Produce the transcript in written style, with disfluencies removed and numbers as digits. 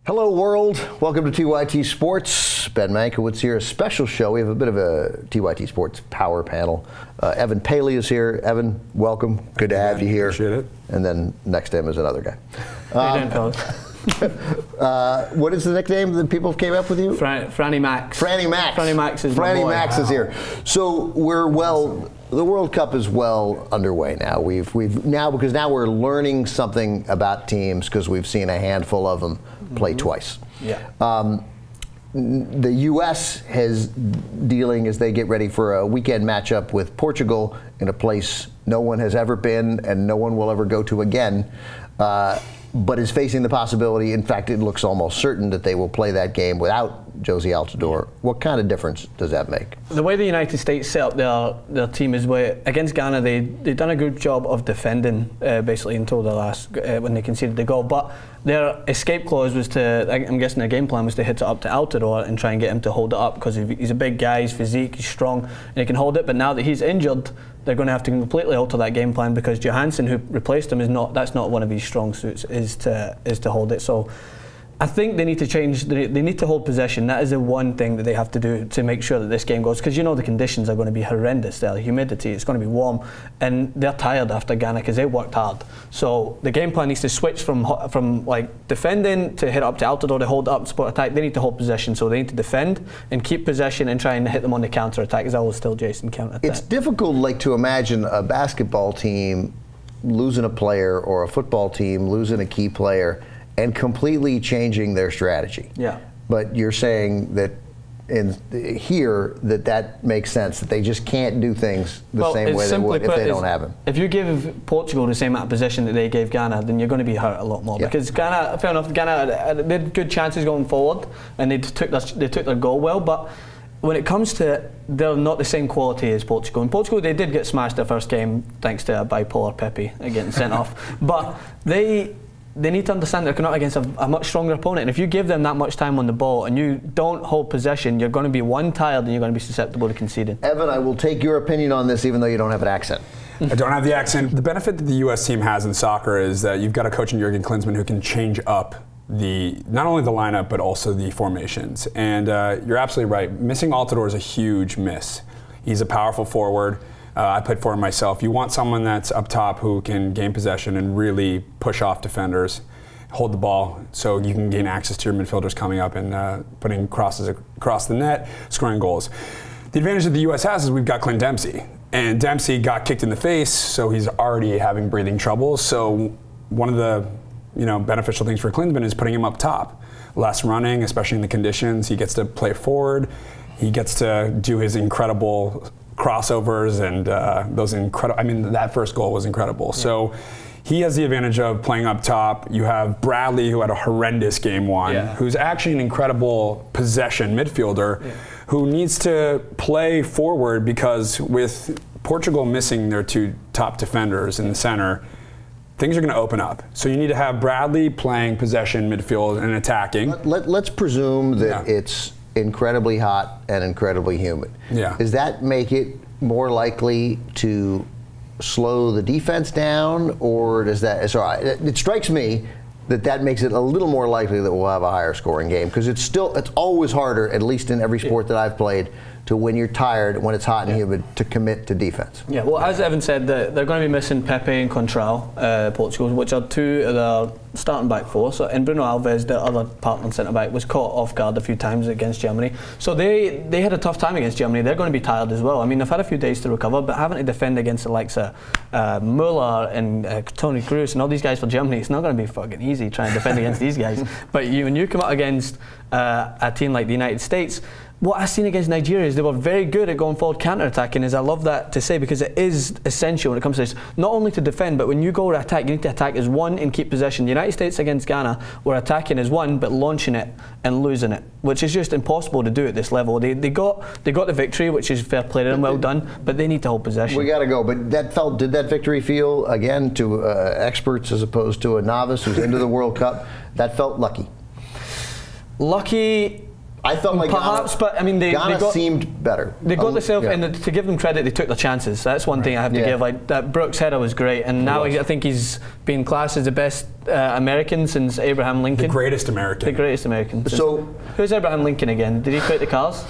Hello world, welcome to TYT Sports. Ben Mankiewicz here, a special show. We have a bit of a TYT Sports power panel. Evan Paley is here. Evan, welcome. Good to have you here. Appreciate it. And then next to him is another guy. How you doing, fellas? What is the nickname that people came up with you? Franny Max. Franny Max. Franny Max is Franny my boy. Max is here. So the World Cup is well underway now. We've now because now we're learning something about teams because we've seen a handful of them play twice. Yeah. The U.S. is dealing as they get ready for a weekend matchup with Portugal in a place no one has ever been and no one will ever go to again, but is facing the possibility, in fact, it looks almost certain that they will play that game without Jozy Altidore. What kind of difference does that make? The way the United States set up their team is where against Ghana they've done a good job of defending basically until the last when they conceded the goal. But their escape clause was to, I'm guessing their game plan was to hit it up to Altidore and try and get him to hold it up because he's a big guy, his physique, he's strong, and he can hold it. But now that he's injured, they're going to have to completely alter that game plan because Johansson, who replaced him, that's not one of his strong suits, is to hold it. So I think they need to change. They need to hold possession. That is the one thing that they have to do to make sure that this game goes. Because you know the conditions are going to be horrendous. The humidity, it's going to be warm, and they're tired after Ghana because they worked hard. So the game plan needs to switch from like defending to hit up to Altidore to hold up, support attack. They need to hold possession. So they need to defend and keep possession and try and hit them on the counter attack. Because I will still Jason counter attack. It's difficult, like, to imagine a basketball team losing a player or a football team losing a key player and completely changing their strategy. Yeah. But you're saying that that makes sense, that they just can't do things the same way they would if they don't have him. If you give Portugal the same amount of possession that they gave Ghana, then you're going to be hurt a lot more. Yeah. Because Ghana, fair enough, Ghana they had good chances going forward and they took their goal well, but when it comes to it, they're not the same quality as Portugal. In Portugal, they did get smashed their first game thanks to a bipolar Pepe getting sent off. But they need to understand they're coming up against a much stronger opponent. And if you give them that much time on the ball and you don't hold possession, you're going to be tired and you're going to be susceptible to conceding. Evan, I will take your opinion on this even though you don't have an accent. I don't have the accent. The benefit that the U.S. team has in soccer is that you've got a coach in Jurgen Klinsmann who can change up not only the lineup but also the formations. And you're absolutely right. Missing Altidore is a huge miss. He's a powerful forward. I played for him myself. You want someone that's up top who can gain possession and really push off defenders, hold the ball so you can gain access to your midfielders coming up and putting crosses across the net, scoring goals. The advantage that the U.S. has is we've got Clint Dempsey. And Dempsey got kicked in the face, so he's already having breathing trouble. So one of the beneficial things for Klinsmann is putting him up top. Less running, especially in the conditions. He gets to play forward. He gets to do his incredible crossovers and those incredible. I mean, that first goal was incredible. Yeah. So he has the advantage of playing up top. You have Bradley, who had a horrendous game one, who's actually an incredible possession midfielder, who needs to play forward because with Portugal missing their two top defenders in the center, things are going to open up. So you need to have Bradley playing possession midfield and attacking. Let's presume that it's incredibly hot and incredibly humid. Yeah. Does that make it more likely to slow the defense down, or does that? Sorry, it strikes me that makes it a little more likely that we'll have a higher scoring game because it's always harder, at least in every sport that I've played, to when you're tired, when it's hot and humid, to commit to defense. Yeah, well, as Evan said, they're going to be missing Pepe and Contral, Portugal, which are two of their starting back four. So, and Bruno Alves, the other partner centre back, was caught off guard a few times against Germany. So they had a tough time against Germany. They're going to be tired as well. I mean, they've had a few days to recover, but having to defend against the likes of Muller and Toni Kroos and all these guys for Germany, it's not going to be fucking easy trying to defend against these guys. But when you come up against a team like the United States, what I've seen against Nigeria is they were very good at going forward counter-attacking, I love that to say because it is essential when it comes to this, not only to defend, but when you go to attack, you need to attack as one and keep possession. The United States against Ghana were attacking as one, but launching it and losing it, which is just impossible to do at this level. They got the victory, which is fair play to them, well done, but they need to hold possession. We got to go, but did that victory feel, again, to experts as opposed to a novice who's into the World Cup, that felt lucky? Lucky I felt like perhaps, but I mean, Ghana seemed better. They got themselves, and to give them credit, they took their chances. That's one thing I have to give. Like that Brooks header was great, and now I think he's been classed as the best American since Abraham Lincoln. The greatest American. The greatest American. So who's Abraham Lincoln again? Did he quit the cars?